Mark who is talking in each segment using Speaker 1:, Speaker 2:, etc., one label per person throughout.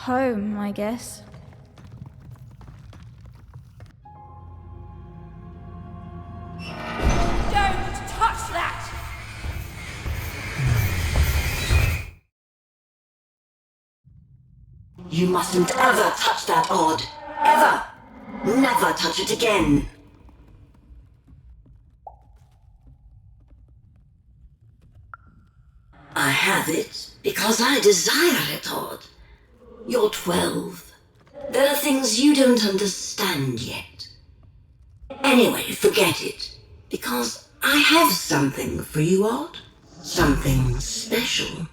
Speaker 1: Home, I guess.
Speaker 2: Don't touch that!
Speaker 3: You mustn't ever touch that odd. Ever! Never touch it again. I have it because I desire it, Odd. You're 12. There are things you don't understand yet. Anyway, forget it. Because I have something for you, Odd. Something special.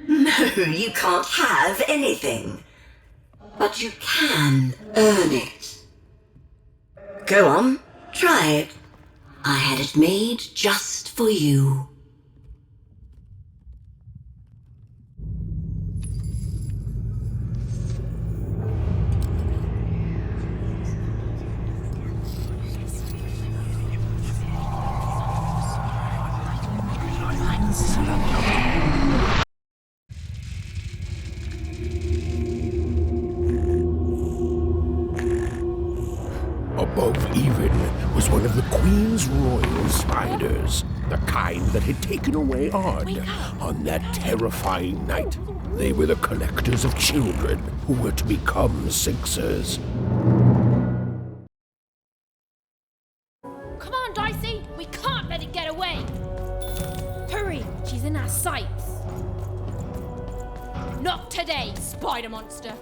Speaker 3: No, you can't have anything. But you can earn it. Go on, try it. I had it made just for you.
Speaker 4: Above even was one of the Queen's royal spiders, the kind that had taken away Odd on that terrifying night. They were the collectors of children who were to become Sixers.
Speaker 2: Come on, Dicey! We can't let it get away! Hurry! She's in our sights! Not today, spider monster!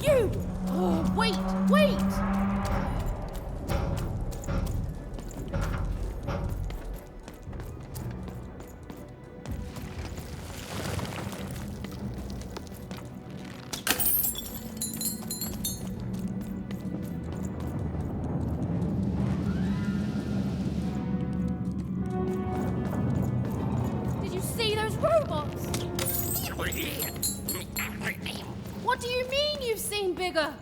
Speaker 2: You! Oh, wait! Did you see those robots? What do you mean you've seen bigger?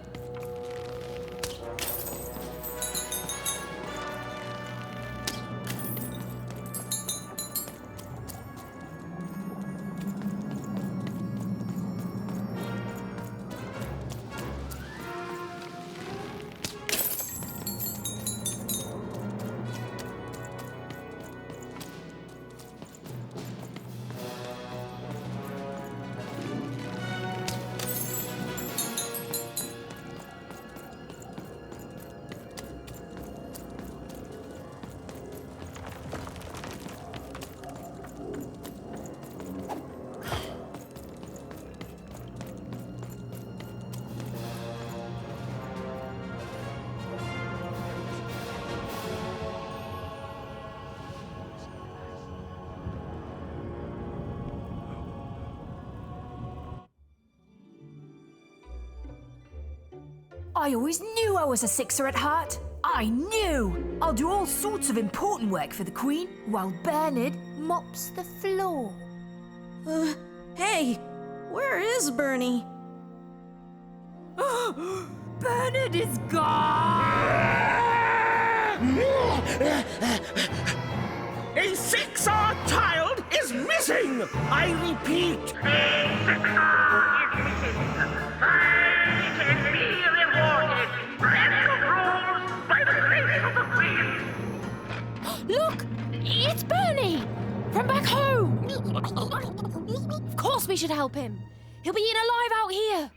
Speaker 5: I always knew I was a Sixer at heart. I knew! I'll do all sorts of important work for the Queen while Bernard mops the floor.
Speaker 6: Hey, where is Bernie?
Speaker 5: Bernard is gone!
Speaker 4: A Sixer child is missing! I repeat,
Speaker 2: Look! It's Bernie! From back home! we should help him. He'll be eaten alive out here.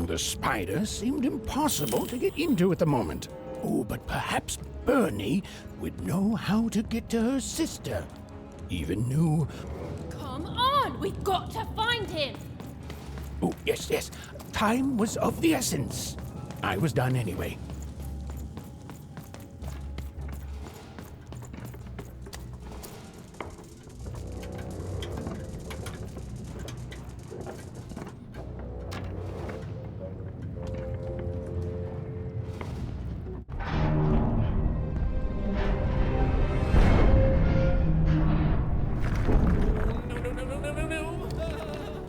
Speaker 4: The spider seemed impossible to get into at the moment. Oh, but perhaps Bernie would know how to get to her sister. Even knew...
Speaker 2: Come on, we've got to find him.
Speaker 4: Oh, yes. Time was of the essence. I was done anyway.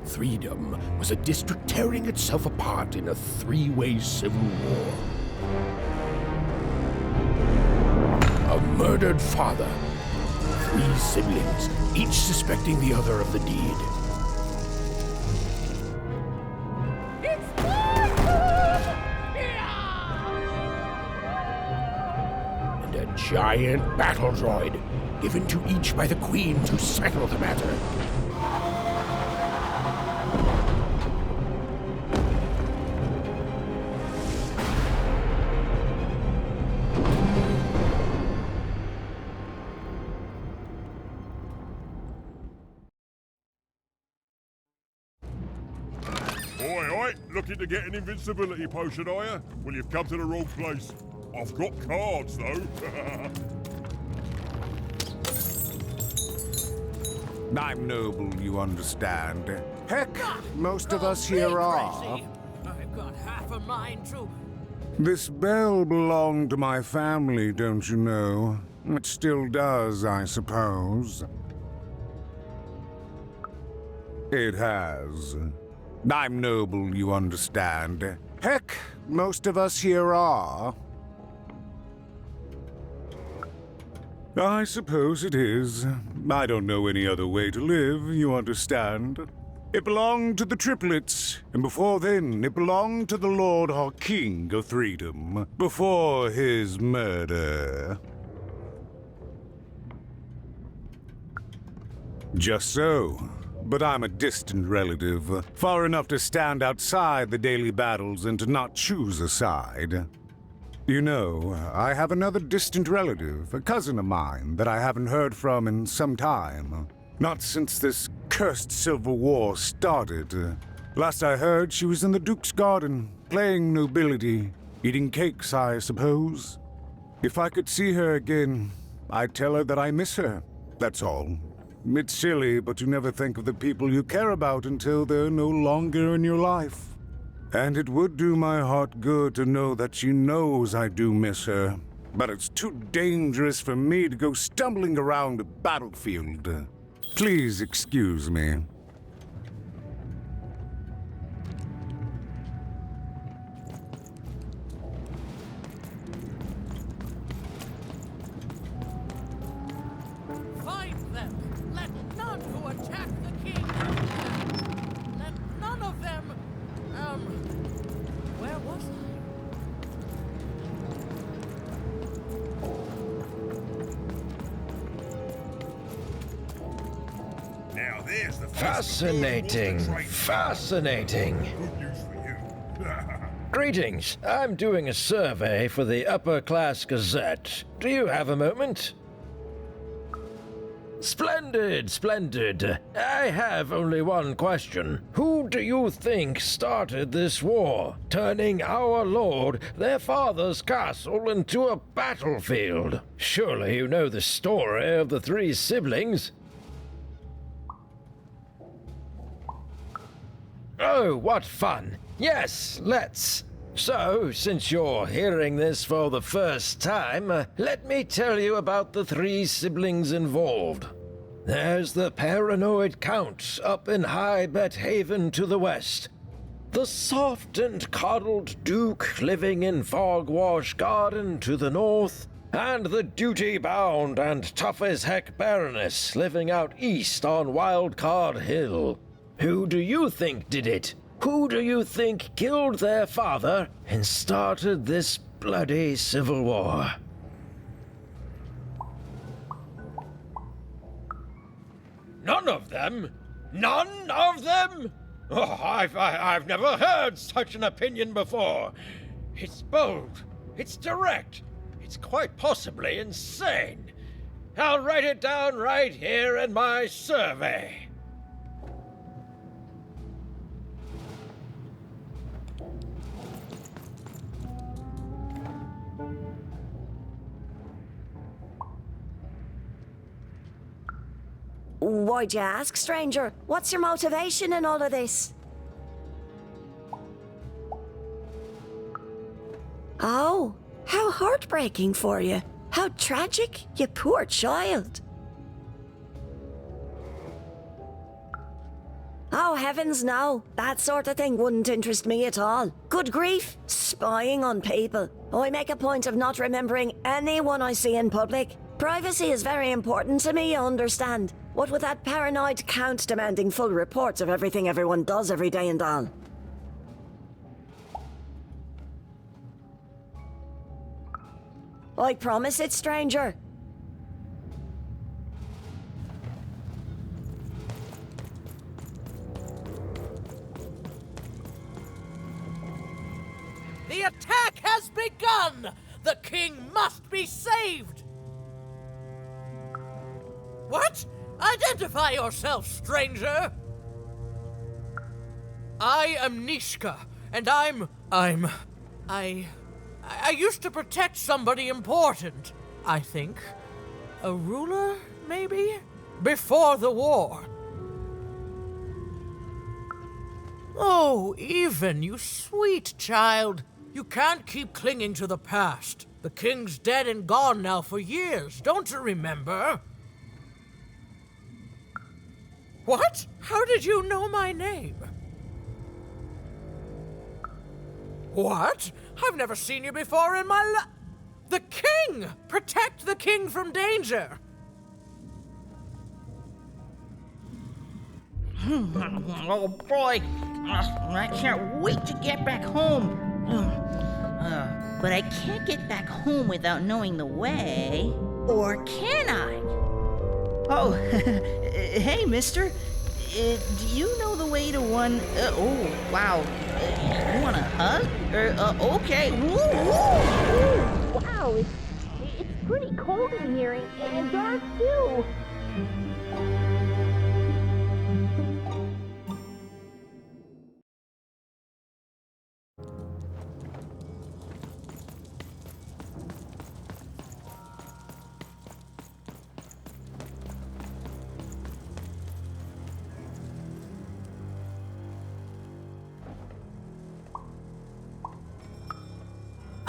Speaker 4: Freedom was a district tearing itself apart in a three-way civil war. A murdered father, 3 siblings, each suspecting the other of the deed. And a giant battle droid, given to each by the Queen to settle the matter.
Speaker 1: Oi, looking to get an invincibility potion, are you? Well, you've come to the wrong place. I've got cards, though.
Speaker 7: I'm noble, you understand. Heck, most of us here are.
Speaker 8: I've got half a mind to...
Speaker 7: This bell belonged to my family, don't you know? It still does, I suppose. It has. I'm noble, you understand. Heck, most of us here are. I suppose it is. I don't know any other way to live, you understand. It belonged to the triplets, and before then it belonged to the Lord our King of Freedom, before his murder. Just so. But I'm a distant relative, far enough to stand outside the daily battles and to not choose a side. You know, I have another distant relative, a cousin of mine, that I haven't heard from in some time. Not since this cursed Civil War started. Last I heard, she was in the Duke's garden, playing nobility, eating cakes, I suppose. If I could see her again, I'd tell her that I miss her, that's all. It's silly, but you never think of the people you care about until they're no longer in your life. And it would do my heart good to know that she knows I do miss her. But it's too dangerous for me to go stumbling around a battlefield. Please excuse me.
Speaker 8: Find them! Let none who attack the king... Let none of them... Where was I?
Speaker 1: Now there's the
Speaker 9: Fascinating, fascinating.
Speaker 1: Good news for you.
Speaker 9: Greetings. I'm doing a survey for the Upper Class Gazette. Do you have a moment? Splendid, splendid. I have only one question. Who do you think started this war, turning our lord, their father's castle, into a battlefield? Surely you know the story of the 3 siblings. Oh, what fun. Yes, let's. So, since you're hearing this for the first time, let me tell you about the 3 siblings involved. There's the paranoid Count up in High Bethaven to the west. The soft and coddled Duke living in Fogwash Garden to the north. And the duty-bound and tough-as-heck Baroness living out east on Wildcard Hill. Who do you think did it? Who do you think killed their father and started this bloody civil war? None of them? None of them? Oh, I've never heard such an opinion before. It's bold. It's direct. It's quite possibly insane. I'll write it down right here in my survey.
Speaker 6: Why'd you ask, stranger? What's your motivation in all of this? Oh, how heartbreaking for you. How tragic, you poor child. Oh, heavens no. That sort of thing wouldn't interest me at all. Good grief, spying on people. I make a point of not remembering anyone I see in public. Privacy is very important to me, you understand. What with that paranoid count demanding full reports of everything everyone does every day and all. I promise it, stranger.
Speaker 8: The attack has begun! The king must be saved! What? Identify yourself, stranger! I am Nishka, and I used to protect somebody important, I think. A ruler, maybe? Before the war. Oh, Even, you sweet child. You can't keep clinging to the past. The king's dead and gone now for years, don't you remember? What? How did you know my name? What? I've never seen you before in my life. The king! Protect the king from danger!
Speaker 10: Oh boy, I can't wait to get back home. But I can't get back home without knowing the way. Or can I? Oh, hey, mister. Do you know the way to one... oh, wow. You want a hug? Okay. Woo, woo, woo. Wow, it's pretty cold in here and dark, too.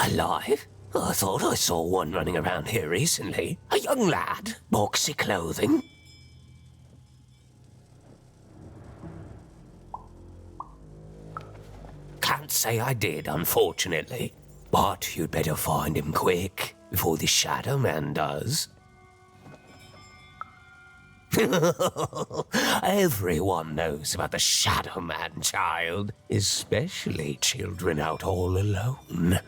Speaker 11: Alive? I thought I saw one running around here recently. A young lad, boxy clothing. Can't say I did, unfortunately. But you'd better find him quick, before the Shadow Man does. Everyone knows about the Shadow Man, child. Especially children out all alone.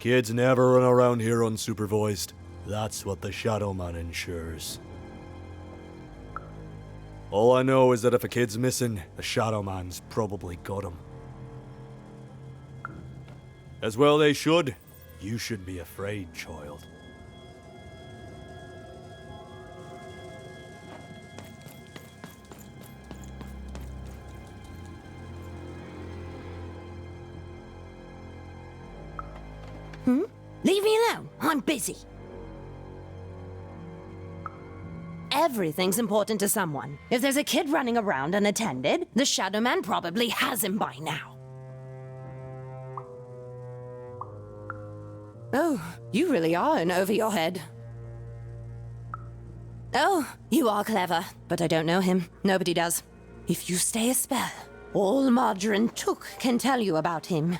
Speaker 12: Kids never run around here unsupervised. That's what the Shadow Man ensures. All I know is that if a kid's missing, the Shadow Man's probably got him. As well they should. You should be afraid, child.
Speaker 6: Leave me alone. I'm busy. Everything's important to someone. If there's a kid running around unattended, the Shadow Man probably has him by now. Oh, you really are in over your head.
Speaker 13: Oh, you are clever, but I don't know him. Nobody does. If you stay a spell, all Margarine Took can tell you about him.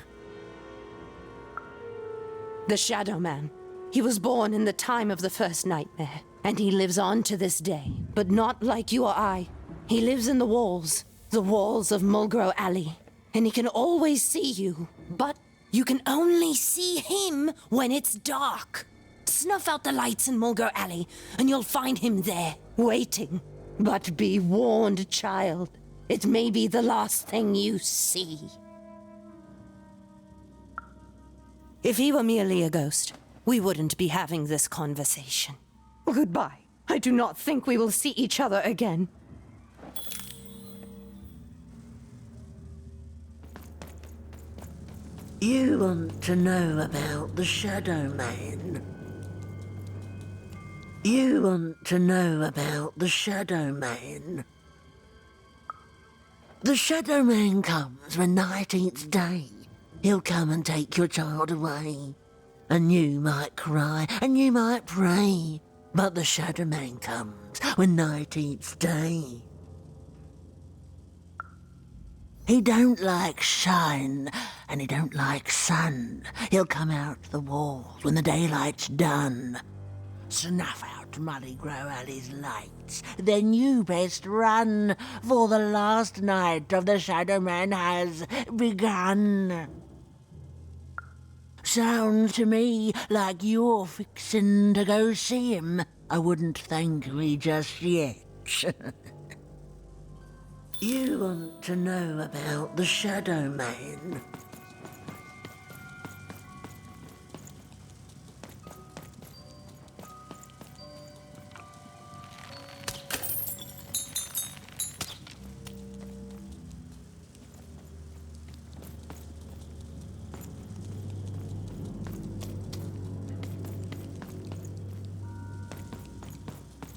Speaker 13: The Shadow Man. He was born in the time of the first nightmare, and he lives on to this day, but not like you or I. He lives in the walls of Mulgrew Alley, and he can always see you, but you can only see him when it's dark. Snuff out the lights in Mulgrew Alley, and you'll find him there, waiting. But be warned, child. It may be the last thing you see. If he were merely a ghost, we wouldn't be having this conversation. Goodbye. I do not think we will see each other again.
Speaker 14: You want to know about the Shadow Man? You want to know about the Shadow Man? The Shadow Man comes when night eats day. He'll come and take your child away. And you might cry, and you might pray. But the Shadow Man comes when night eats day. He don't like shine, and he don't like sun. He'll come out the walls when the daylight's done. Snuff out Mulgrew Alley's lights, then you best run, for the last night of the Shadow Man has begun. Sounds to me like you're fixin' to go see him. I wouldn't thank me just yet. You want to know about the Shadow Man?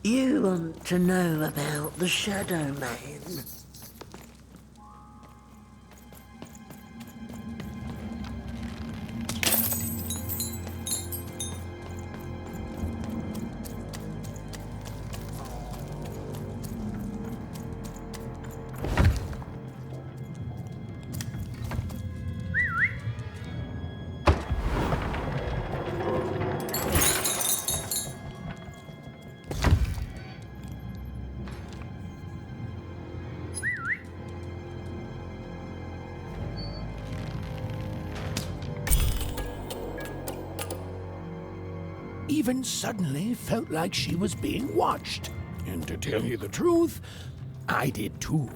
Speaker 14: You want to know about the Shadow Man?
Speaker 4: Even suddenly felt like she was being watched. And to tell you the truth, I did too.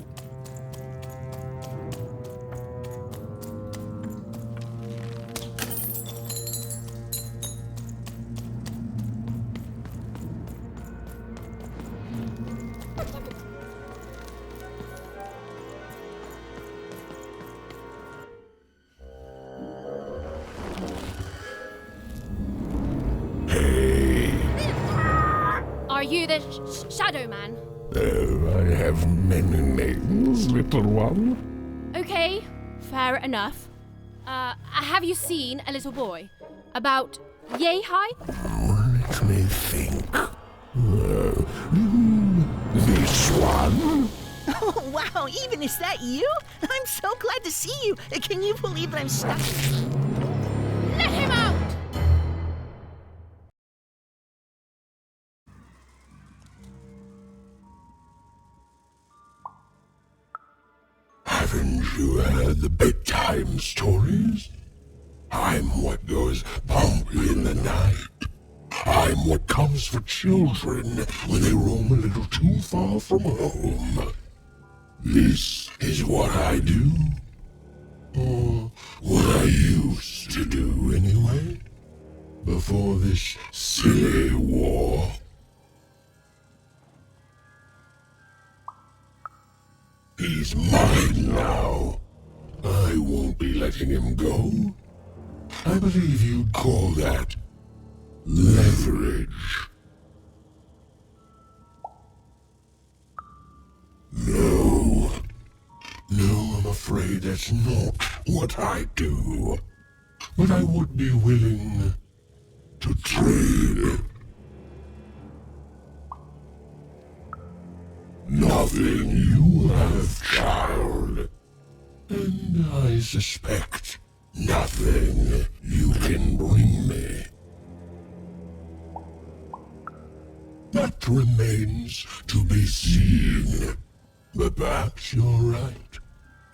Speaker 2: Are you the Shadow Man?
Speaker 4: I have many names, little one.
Speaker 2: Okay, fair enough. Have you seen a little boy? About yay high?
Speaker 4: Let me think. This one?
Speaker 10: Oh, wow, even is that you? I'm so glad to see you. Can you believe that I'm stuck?
Speaker 2: Let him out!
Speaker 4: Haven't you heard the bedtime stories? I'm what goes bump in the night. I'm what comes for children when they roam a little too far from home. This is what I do. Or what I used to do anyway. Before this silly war. He's mine now. I won't be letting him go. I believe you'd call that leverage. No. No, I'm afraid that's not what I do. But I would be willing to trade. Nothing you have, child. And I suspect nothing you can bring me. That remains to be seen. But perhaps you're right.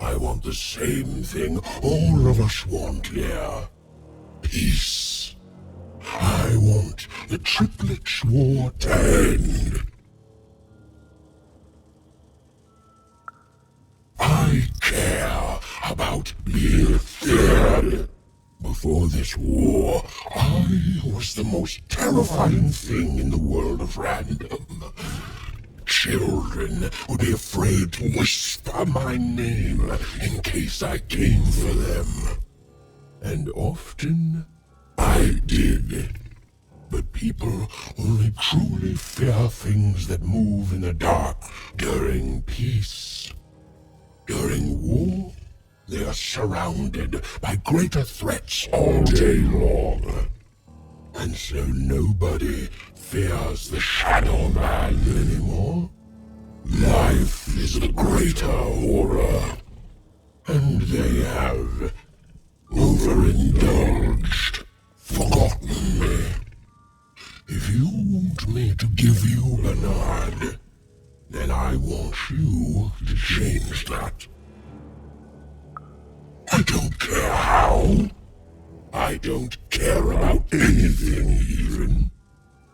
Speaker 4: I want the same thing all of us want here. Peace. I want the Triplets' War to end. I care about being feared. Before this war, I was the most terrifying thing in the world of random. Children would be afraid to whisper my name in case I came for them. And often, I did. But people only truly fear things that move in the dark during peace. During war, they are surrounded by greater threats all day long. And so nobody fears the Shadow Man anymore. Life is a greater horror. And they have overindulged, forgotten me. If you want me to give you Bernard, then I want you to change that. I don't care how. I don't care about anything even,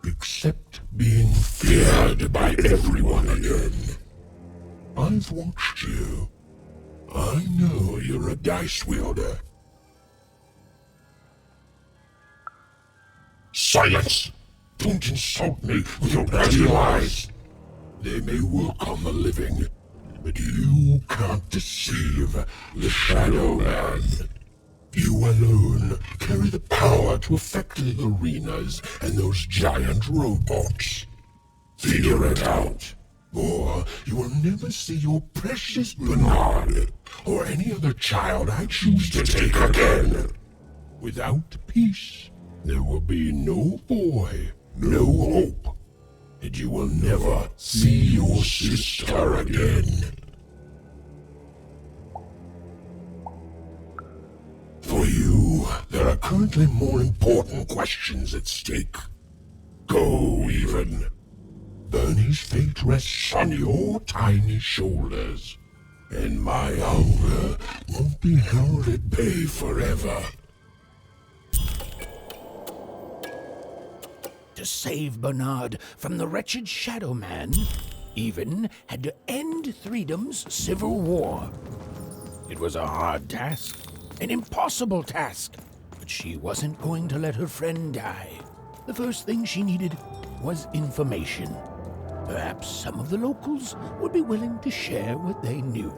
Speaker 4: except being feared by everyone again. I've watched you. I know you're a dice wielder. Silence! Don't insult me with your bloody lies! They may work on the living, but you can't deceive the Shadow Man. You alone carry the power to affect the arenas and those giant robots. Figure it out, or you will never see your precious Bernard or any other child I choose to take again. Without peace, there will be no boy, no hope, and you will never see your sister again. For you, there are currently more important questions at stake. Go, even. Bernie's fate rests on your tiny shoulders, and my hunger won't be held at bay forever. To save Bernard from the wretched Shadow Man, Even had to end Threedom's civil war. It was a hard task, an impossible task, but she wasn't going to let her friend die. The first thing she needed was information. Perhaps some of the locals would be willing to share what they knew.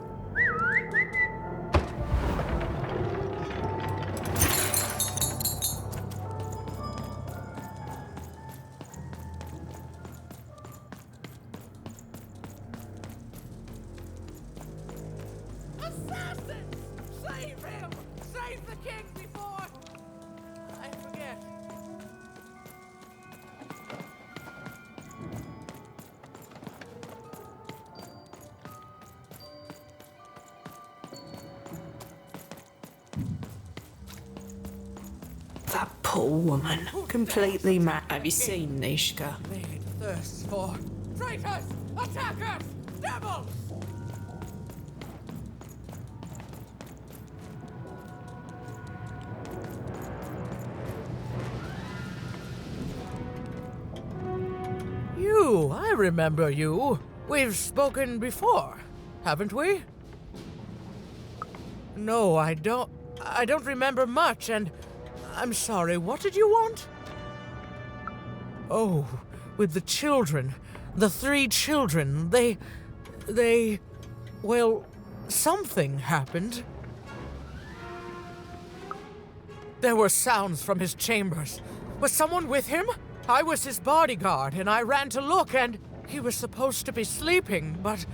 Speaker 8: Assassins! Save him! Save the king before I forget.
Speaker 15: That poor woman. Completely mad. Have you seen Nishka?
Speaker 8: Made thirst for traitors! Attackers! Devils! You, I remember you. We've spoken before, haven't we? No, I don't remember much, and I'm sorry, what did you want? Oh, with the children. The 3 children. Well, something happened. There were sounds from his chambers. Was someone with him? I was his bodyguard, and I ran to look, and he was supposed to be sleeping, but...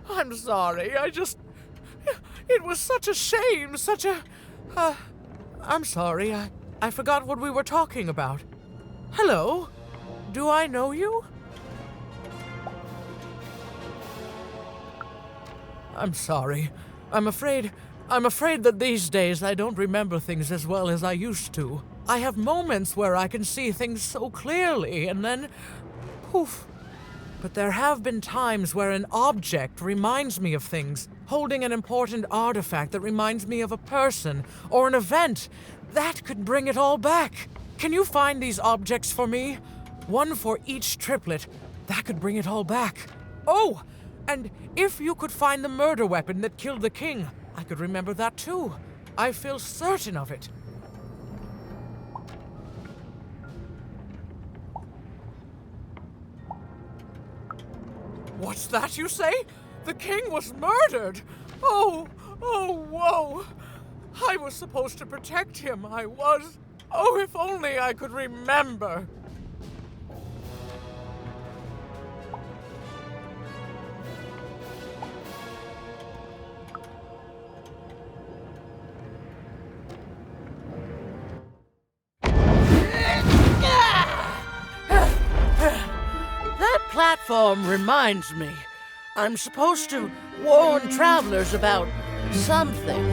Speaker 8: I'm sorry, it was such a shame, such a I'm sorry. I forgot what we were talking about. Hello? Do I know you? I'm sorry. I'm afraid that these days I don't remember things as well as I used to. I have moments where I can see things so clearly, and then poof. But there have been times where an object reminds me of things, holding an important artifact that reminds me of a person or an event. That could bring it all back. Can you find these objects for me? One for each triplet. That could bring it all back. Oh, and if you could find the murder weapon that killed the king, I could remember that too. I feel certain of it. What's that you say? The king was murdered! Oh, whoa! I was supposed to protect him, I was. Oh, if only I could remember. That platform reminds me. I'm supposed to warn travelers about something.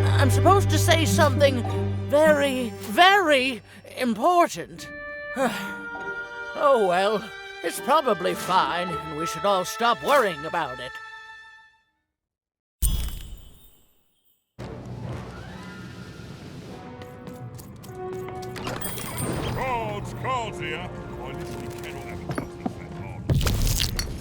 Speaker 8: I'm supposed to say something very, very important. Oh well, it's probably fine, and we should all stop worrying about it.
Speaker 1: Cards here. I literally cannot have a couple of fat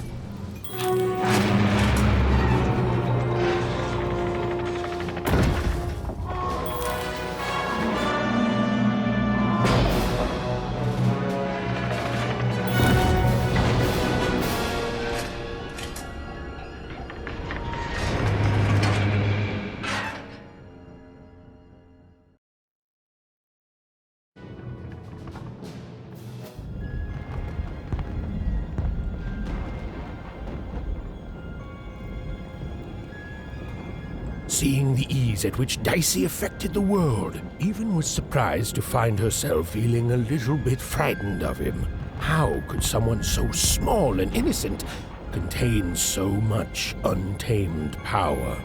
Speaker 4: Seeing the ease at which Dicey affected the world, Even was surprised to find herself feeling a little bit frightened of him. How could someone so small and innocent contain so much untamed power?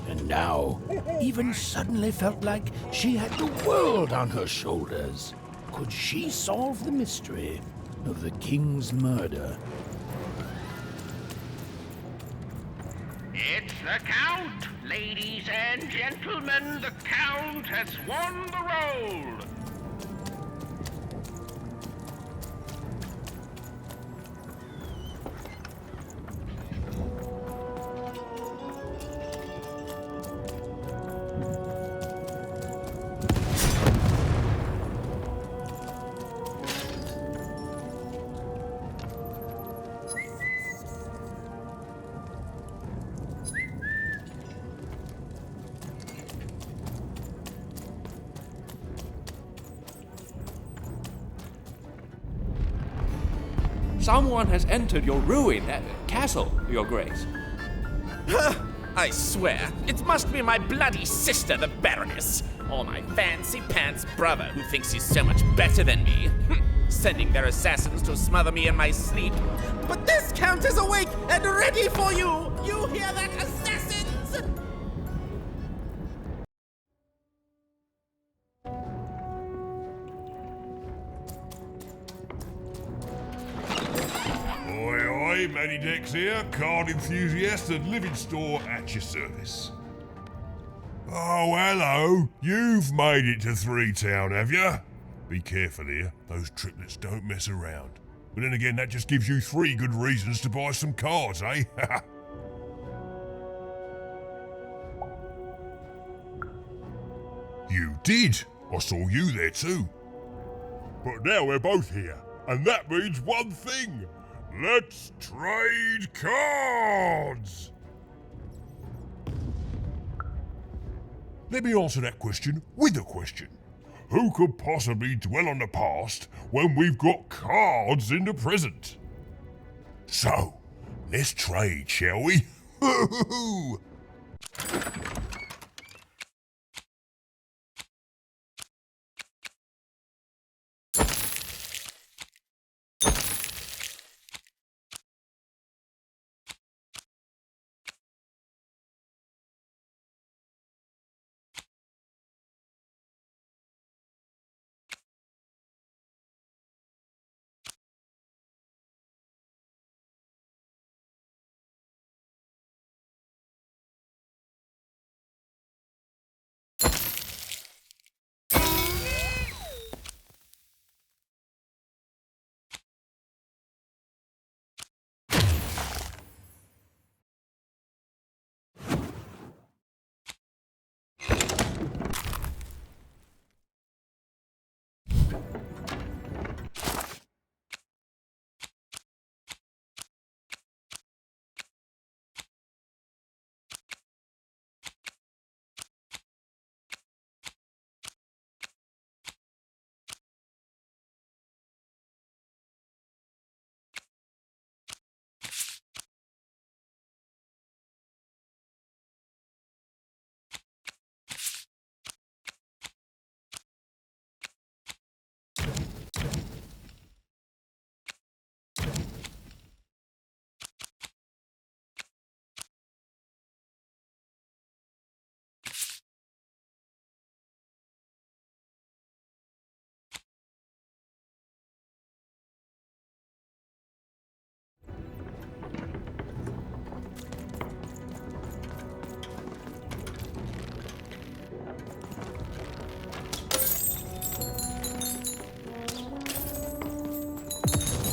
Speaker 4: And now, Even suddenly felt like she had the world on her shoulders. Could she solve the mystery of the king's murder?
Speaker 16: It's the Count! Ladies and gentlemen, the Count has won the role!
Speaker 17: Someone has entered your ruined castle, Your Grace.
Speaker 18: I swear, it must be my bloody sister, the Baroness, or my fancy-pants brother who thinks he's so much better than me, sending their assassins to smother me in my sleep. But this Count is awake and ready for you! You hear that, assassins?
Speaker 1: Manny Dex here, card enthusiast and living store at your service. Oh, hello. You've made it to Three Town, have you? Be careful here. Those triplets don't mess around. But then again, that just gives you 3 good reasons to buy some cards, eh? You did. I saw you there too. But now we're both here, and that means one thing. Let's trade cards! Let me answer that question with a question. Who could possibly dwell on the past when we've got cards in the present? So, let's trade, shall we?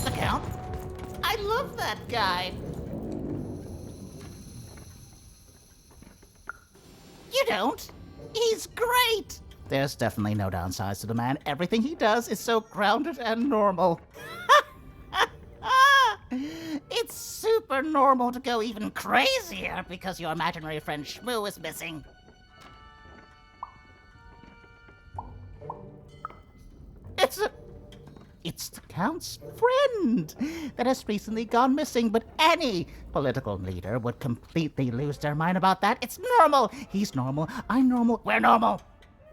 Speaker 10: The Count? I love that guy. You don't? He's great! There's definitely no downsides to the man. Everything he does is so grounded and normal. It's super normal to go even crazier because your imaginary friend Shmoo is missing. It's the Count's friend that has recently gone missing, but any political leader would completely lose their mind about that. It's normal. He's normal. I'm normal. We're normal.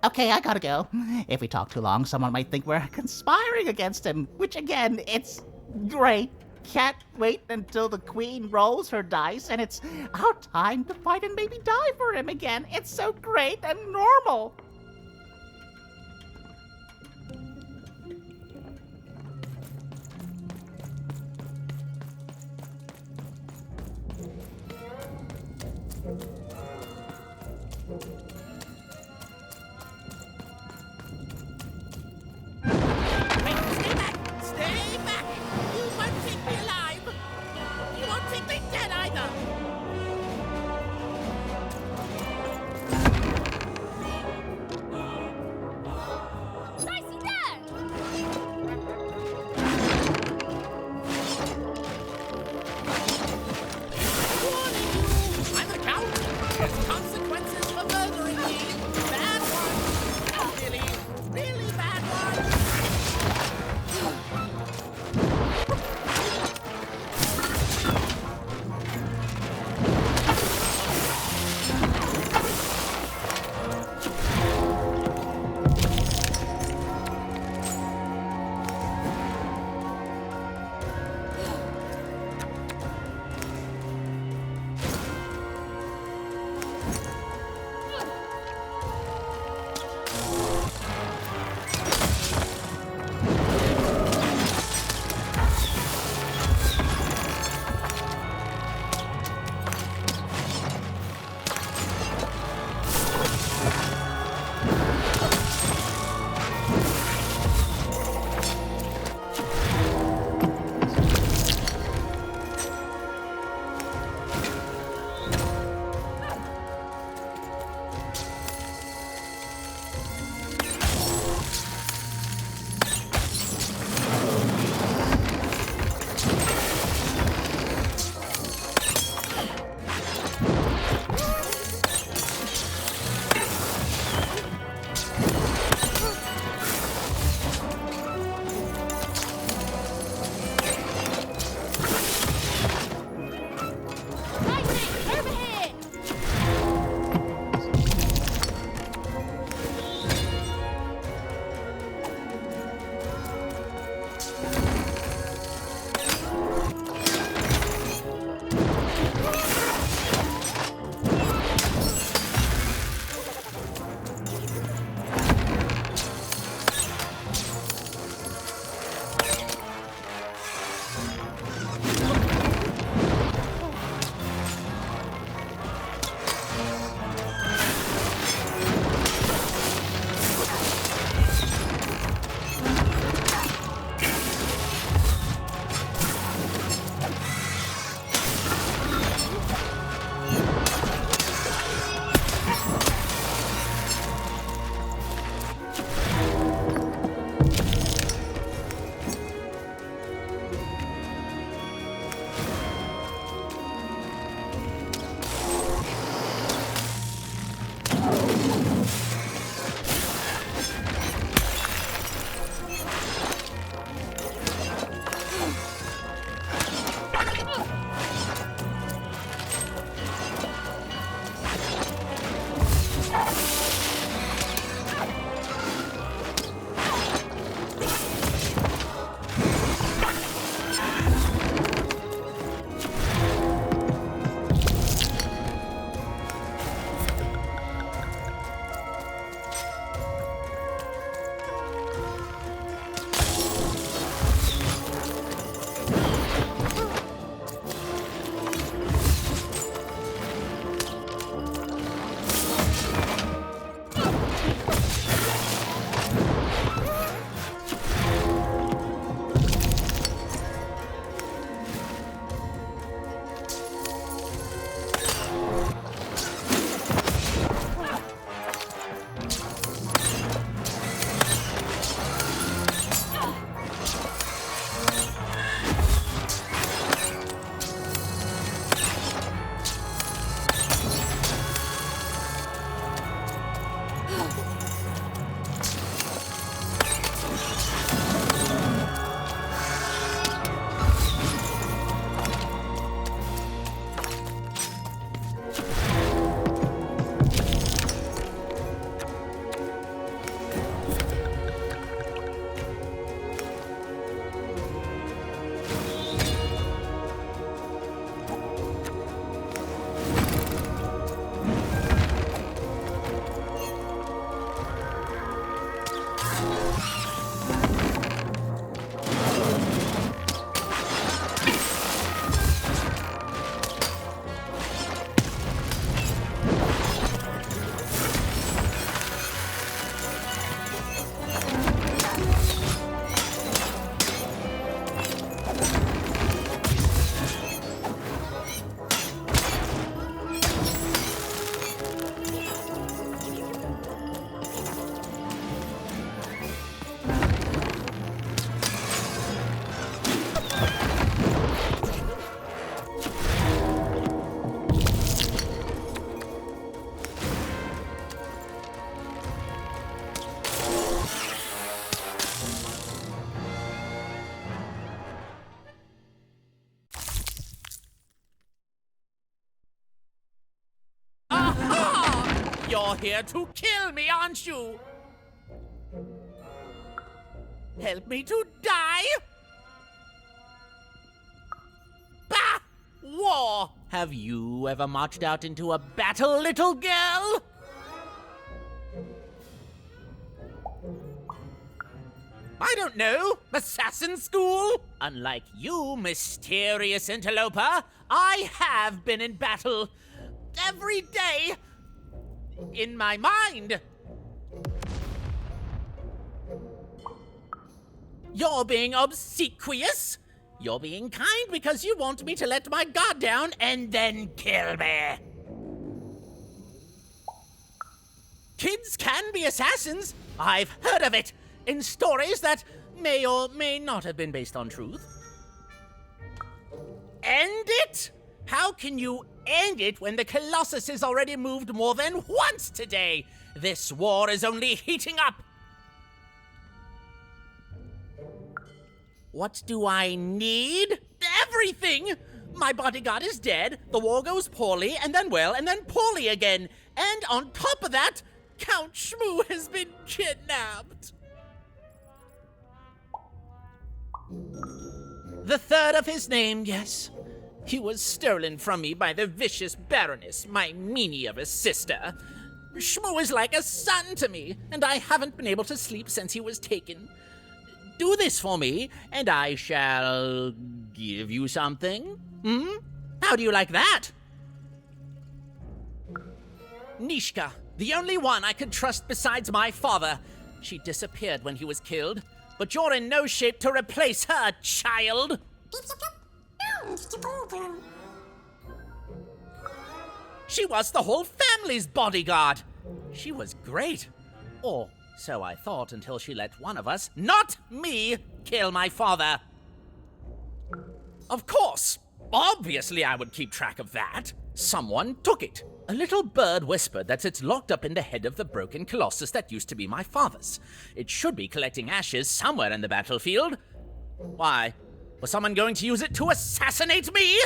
Speaker 10: Okay, I gotta go. If we talk too long, someone might think we're conspiring against him, which again, it's great. Can't wait until the Queen rolls her dice and it's our time to fight and maybe die for him again. It's so great and normal.
Speaker 8: Stay back! You won't take me alive! You won't take me dead either!
Speaker 18: You're here to kill me, aren't you? Help me to die? Bah! War! Have you ever marched out into a battle, little girl? I don't know. Assassin school? Unlike you, mysterious interloper, I have been in battle. Every day. In my mind. You're being obsequious. You're being kind because you want me to let my guard down and then kill me. Kids can be assassins. I've heard of it. In stories that may or may not have been based on truth. End it? How can you end it when the Colossus has already moved more than once today? This war is only heating up. What do I need? Everything! My bodyguard is dead, the war goes poorly, and then well, and then poorly again. And on top of that, Count Shmoo has been kidnapped. The third of his name, yes. He was stolen from me by the vicious Baroness, my meanie of a sister. Shmoo is like a son to me, and I haven't been able to sleep since he was taken. Do this for me, and I shall give you something. How do you like that? Nishka, the only one I could trust besides my father. She disappeared when he was killed. But you're in no shape to replace her, child! She was the whole family's bodyguard! She was great. Or so I thought until she let one of us, not me, kill my father. Of course! Obviously I would keep track of that. Someone took it. A little bird whispered that it's locked up in the head of the broken colossus that used to be my father's. It should be collecting ashes somewhere in the battlefield. Why? Was someone going to use it to assassinate me?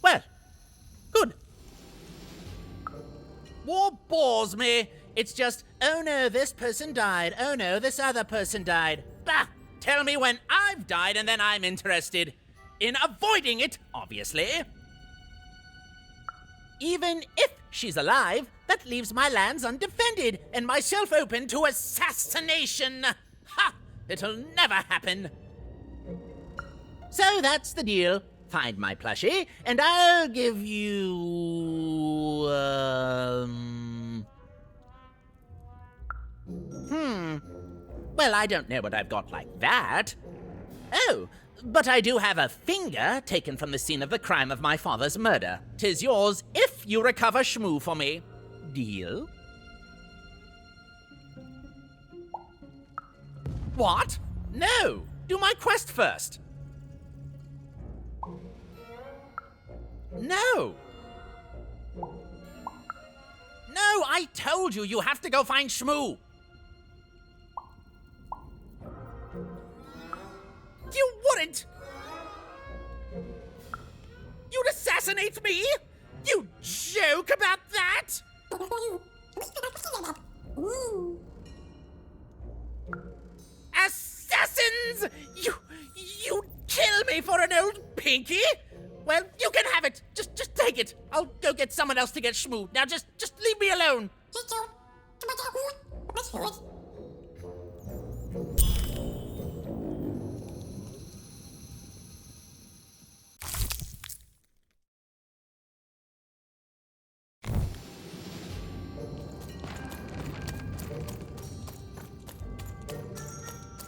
Speaker 18: Well, good. War bores me. It's just, oh no, this person died. Oh no, this other person died. Bah! Tell me when I've died and then I'm interested. In avoiding it, obviously. Even if she's alive, that leaves my lands undefended and myself open to assassination. Ha! It'll never happen. So that's the deal. Find my plushie, and I'll give you... Well, I don't know what I've got like that. Oh, but I do have a finger taken from the scene of the crime of my father's murder. 'Tis yours if you recover Shmoo for me. Deal? What? No! Do my quest first. No! No, I told you have to go find Shmoo. You wouldn't! You'd assassinate me? You joke about that? Assassins! You'd kill me for an old pinky? Well, you can have it. Just take it. I'll go get someone else to get Shmoo. Now just leave me alone.